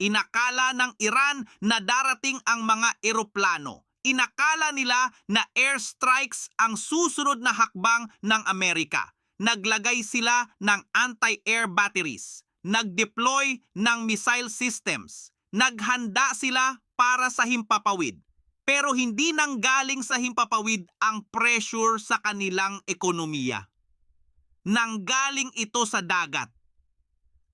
Inakala ng Iran na darating ang mga eroplano. Inakala nila na airstrikes ang susunod na hakbang ng Amerika. Naglagay sila ng anti-air batteries. Nag-deploy ng missile systems. Naghanda sila para sa himpapawid. Pero hindi nanggaling sa himpapawid ang pressure sa kanilang ekonomiya. Nanggaling ito sa dagat.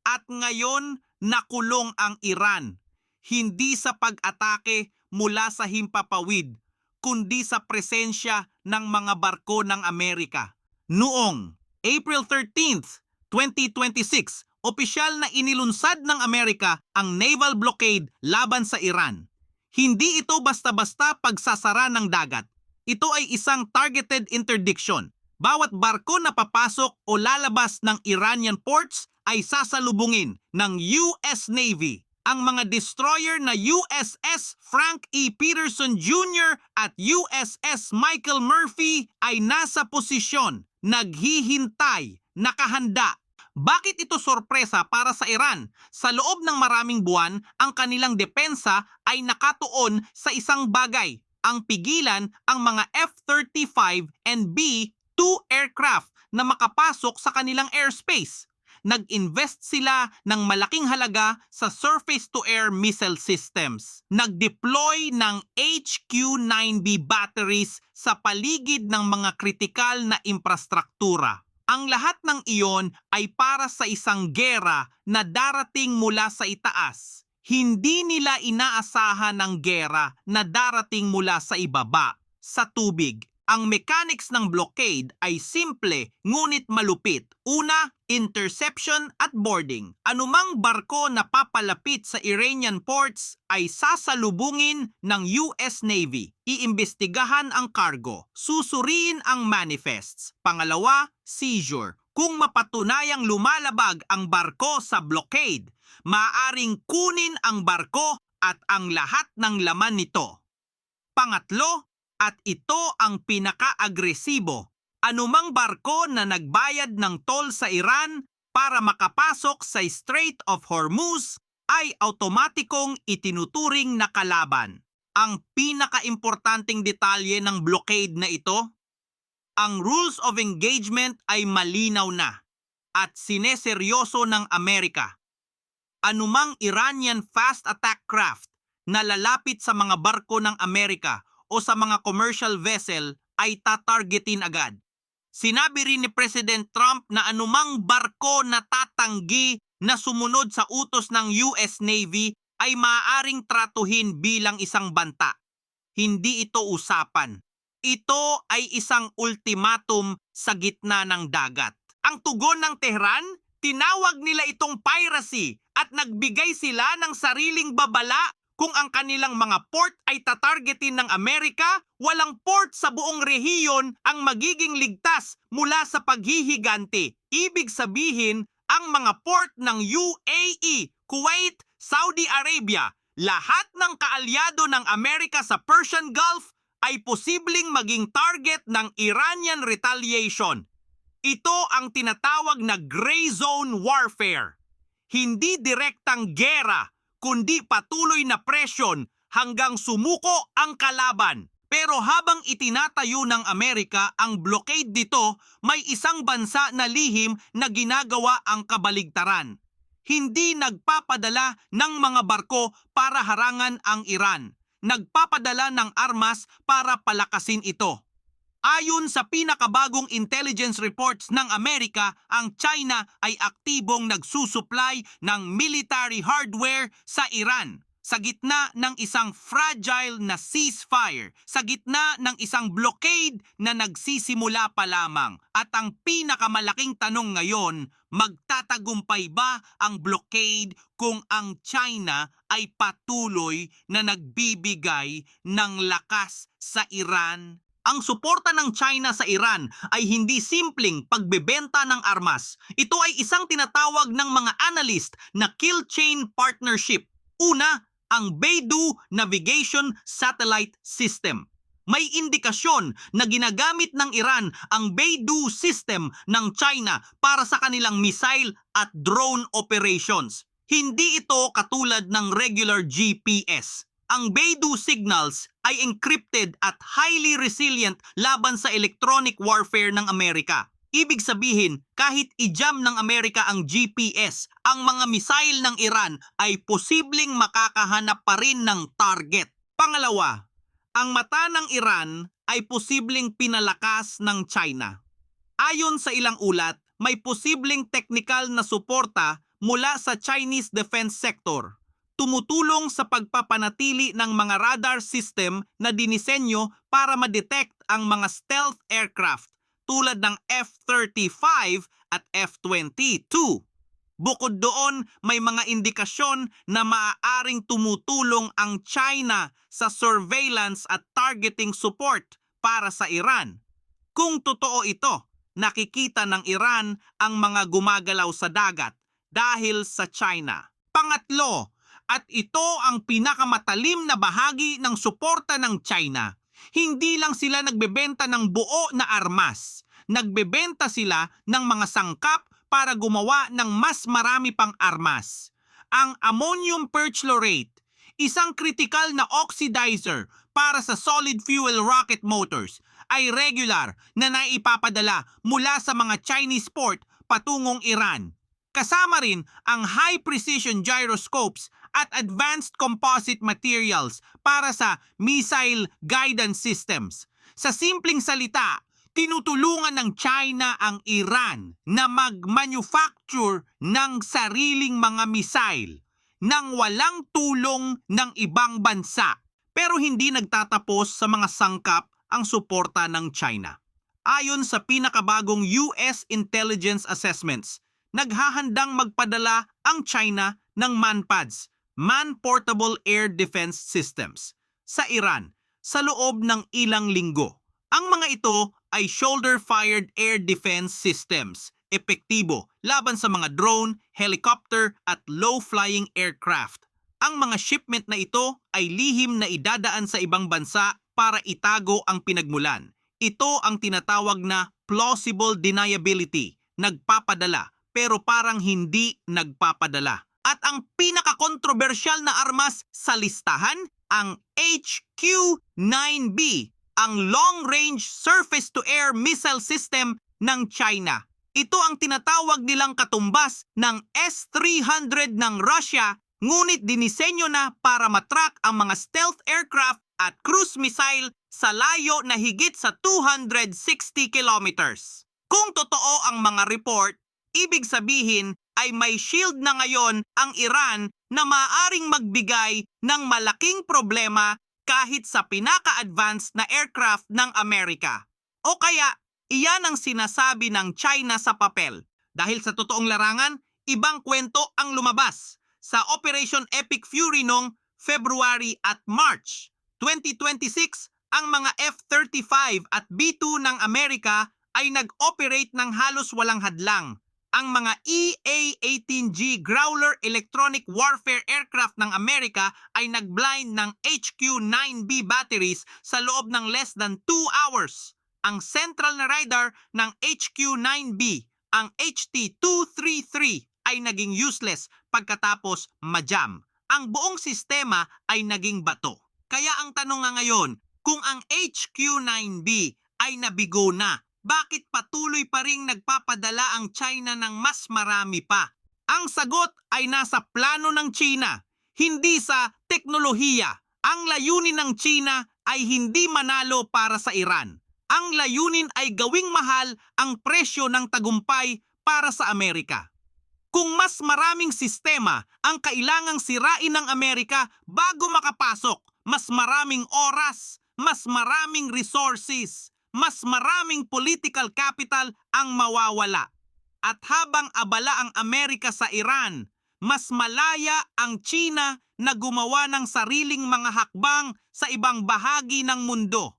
At ngayon, nakulong ang Iran, hindi sa pag-atake mula sa himpapawid, kundi sa presensya ng mga barko ng Amerika. Noong April 13th, 2026, opisyal na inilunsad ng Amerika ang naval blockade laban sa Iran. Hindi ito basta-basta pagsasara ng dagat. Ito ay isang targeted interdiction. Bawat barko na papasok o lalabas ng Iranian ports ay sasalubungin ng US Navy. Ang mga destroyer na USS Frank E. Peterson Jr. at USS Michael Murphy ay nasa posisyon, naghihintay, nakahanda. Bakit ito sorpresa para sa Iran? Sa loob ng maraming buwan, ang kanilang depensa ay nakatuon sa isang bagay, ang pigilan ang mga F-35 and B-2 aircraft na makapasok sa kanilang airspace. Nag-invest sila ng malaking halaga sa surface-to-air missile systems. Nag-deploy ng HQ-9B batteries sa paligid ng mga kritikal na infrastruktura. Ang lahat ng iyon ay para sa isang gera na darating mula sa itaas. Hindi nila inaasahan ng gera na darating mula sa ibaba, sa tubig. Ang mechanics ng blockade ay simple ngunit malupit. Una, interception at boarding. Anumang barko na papalapit sa Iranian ports ay sasalubungin ng US Navy. Iimbestigahan ang cargo. Susuriin ang manifests. Pangalawa, seizure. Kung mapatunayang lumalabag ang barko sa blockade, maaaring kunin ang barko at ang lahat ng laman nito. Pangatlo, at ito ang pinaka-agresibo, anumang barko na nagbayad ng toll sa Iran para makapasok sa Strait of Hormuz ay automatikong itinuturing na kalaban. Ang pinaka-importanting detalye ng blockade na ito, ang rules of engagement ay malinaw na at sineseryoso ng Amerika. Anumang Iranian fast attack craft na lalapit sa mga barko ng Amerika o sa mga commercial vessel ay tatargetin agad. Sinabi rin ni President Trump na anumang barko na tatanggi na sumunod sa utos ng US Navy ay maaaring tratuhin bilang isang banta. Hindi ito usapan. Ito ay isang ultimatum sa gitna ng dagat. Ang tugon ng Tehran, tinawag nila itong piracy at nagbigay sila ng sariling babala. Kung ang kanilang mga port ay tatargetin ng Amerika, walang port sa buong rehiyon ang magiging ligtas mula sa paghihiganti. Ibig sabihin, ang mga port ng UAE, Kuwait, Saudi Arabia, lahat ng kaalyado ng Amerika sa Persian Gulf ay posibleng maging target ng Iranian retaliation. Ito ang tinatawag na gray zone warfare. Hindi direktang gera, kundi patuloy na presyon hanggang sumuko ang kalaban. Pero habang itinatayo ng Amerika ang blockade dito, may isang bansa na lihim na ginagawa ang kabaligtaran. Hindi nagpapadala ng mga barko para harangan ang Iran. Nagpapadala ng armas para palakasin ito. Ayon sa pinakabagong intelligence reports ng Amerika, ang China ay aktibong nagsusupply ng military hardware sa Iran sa gitna ng isang fragile na ceasefire, sa gitna ng isang blockade na nagsisimula pa lamang. At ang pinakamalaking tanong ngayon, magtatagumpay ba ang blockade kung ang China ay patuloy na nagbibigay ng lakas sa Iran? Ang suporta ng China sa Iran ay hindi simpleng pagbebenta ng armas. Ito ay isang tinatawag ng mga analyst na kill chain partnership. Una, ang Beidou Navigation Satellite System. May indikasyon na ginagamit ng Iran ang Beidou system ng China para sa kanilang missile at drone operations. Hindi ito katulad ng regular GPS. Ang Beidou signals ay encrypted at highly resilient laban sa electronic warfare ng Amerika. Ibig sabihin, kahit i-jam ng Amerika ang GPS, ang mga missile ng Iran ay posibleng makakahanap pa rin ng target. Pangalawa, ang mata ng Iran ay posibleng pinalakas ng China. Ayon sa ilang ulat, may posibleng technical na suporta mula sa Chinese defense sector. Tumutulong sa pagpapanatili ng mga radar system na dinisenyo para ma-detect ang mga stealth aircraft tulad ng F-35 at F-22. Bukod doon, may mga indikasyon na maaaring tumutulong ang China sa surveillance at targeting support para sa Iran. Kung totoo ito, nakikita ng Iran ang mga gumagalaw sa dagat dahil sa China. Pangatlo, at ito ang pinakamatalim na bahagi ng suporta ng China. Hindi lang sila nagbebenta ng buo na armas. Nagbebenta sila ng mga sangkap para gumawa ng mas marami pang armas. Ang ammonium perchlorate, isang kritikal na oxidizer para sa solid fuel rocket motors, ay regular na naipapadala mula sa mga Chinese port patungong Iran. Kasama rin ang high-precision gyroscopes at advanced composite materials para sa missile guidance systems. Sa simpleng salita, tinutulungan ng China ang Iran na mag-manufacture ng sariling mga missile nang walang tulong ng ibang bansa. Pero hindi nagtatapos sa mga sangkap ang suporta ng China. Ayon sa pinakabagong US intelligence assessments, naghahandang magpadala ang China ng MANPADS, Man-Portable Air Defense Systems, sa Iran sa loob ng ilang linggo. Ang mga ito ay shoulder-fired air defense systems, epektibo laban sa mga drone, helicopter at low-flying aircraft. Ang mga shipment na ito ay lihim na idadaan sa ibang bansa para itago ang pinagmulan. Ito ang tinatawag na plausible deniability, nagpapadala pero parang hindi nagpapadala. At ang pinaka-kontrobersyal na armas sa listahan, ang HQ-9B, ang long-range surface-to-air missile system ng China. Ito ang tinatawag nilang katumbas ng S-300 ng Russia, ngunit dinisenyo na para matrack ang mga stealth aircraft at cruise missile sa layo na higit sa 260 kilometers. Kung totoo ang mga report, ibig sabihin ay may shield na ngayon ang Iran na maaaring magbigay ng malaking problema kahit sa pinaka-advanced na aircraft ng Amerika. O kaya, iyan ang sinasabi ng China sa papel. Dahil sa totoong larangan, ibang kwento ang lumabas sa Operation Epic Fury noong February at March 2026, ang mga F-35 at B-2 ng Amerika ay nag-operate ng halos walang hadlang. Ang mga EA-18G Growler electronic warfare aircraft ng Amerika ay nag-blind ng HQ-9B batteries sa loob ng less than 2 hours. Ang central na radar ng HQ-9B, ang HT-233, ay naging useless pagkatapos majam. Ang buong sistema ay naging bato. Kaya ang tanong nga ngayon, kung ang HQ-9B ay nabigo na, bakit patuloy pa ring nagpapadala ang China ng mas marami pa? Ang sagot ay nasa plano ng China, hindi sa teknolohiya. Ang layunin ng China ay hindi manalo para sa Iran. Ang layunin ay gawing mahal ang presyo ng tagumpay para sa Amerika. Kung mas maraming sistema ang kailangang sirain ng Amerika bago makapasok, mas maraming oras, mas maraming resources, mas maraming political capital ang mawawala. At habang abala ang Amerika sa Iran, mas malaya ang China na gumawa ng sariling mga hakbang sa ibang bahagi ng mundo.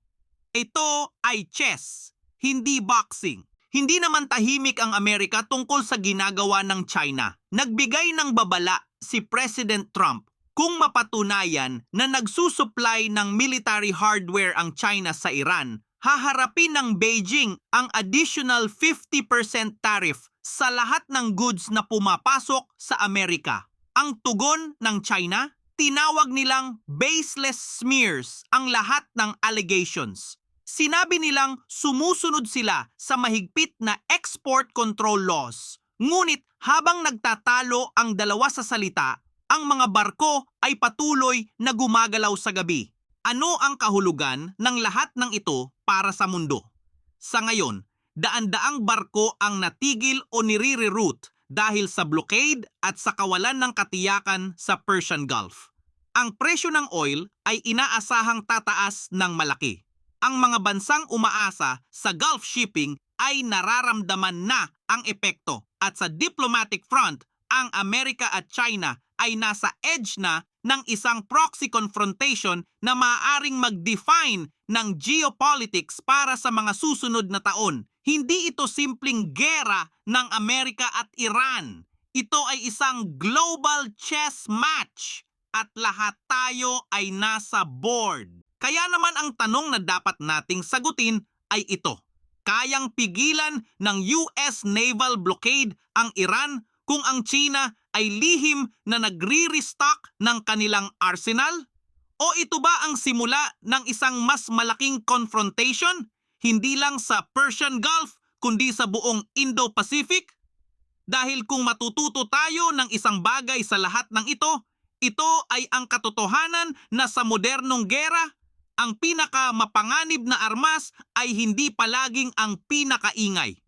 Ito ay chess, hindi boxing. Hindi naman tahimik ang Amerika tungkol sa ginagawa ng China. Nagbigay ng babala si President Trump kung mapatunayan na nagsusupply ng military hardware ang China sa Iran. Haharapin ng Beijing ang additional 50% tariff sa lahat ng goods na pumapasok sa Amerika. Ang tugon ng China, tinawag nilang baseless smears ang lahat ng allegations. Sinabi nilang sumusunod sila sa mahigpit na export control laws. Ngunit habang nagtatalo ang dalawa sa salita, ang mga barko ay patuloy na gumagalaw sa gabi. Ano ang kahulugan ng lahat ng ito para sa mundo? Sa ngayon, daan-daang barko ang natigil o nire-reroute dahil sa blockade at sa kawalan ng katiyakan sa Persian Gulf. Ang presyo ng oil ay inaasahang tataas ng malaki. Ang mga bansang umaasa sa Gulf shipping ay nararamdaman na ang epekto at sa diplomatic front, ang Amerika at China ay nasa edge na ng isang proxy confrontation na maaaring mag-define ng geopolitics para sa mga susunod na taon. Hindi ito simpleng gera ng Amerika at Iran. Ito ay isang global chess match at lahat tayo ay nasa board. Kaya naman ang tanong na dapat nating sagutin ay ito. Kayang pigilan ng US naval blockade ang Iran kung ang China ay lihim na nagre-restock ng kanilang arsenal? O ito ba ang simula ng isang mas malaking confrontation? Hindi lang sa Persian Gulf, kundi sa buong Indo-Pacific? Dahil kung matututo tayo ng isang bagay sa lahat ng ito ay ang katotohanan na sa modernong gera, ang pinakamapanganib na armas ay hindi palaging ang pinakaingay.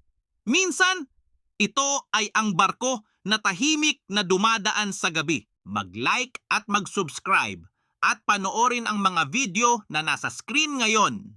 Minsan, ito ay ang barko na tahimik na dumadaan sa gabi. Mag-like at mag-subscribe at panoorin ang mga video na nasa screen ngayon.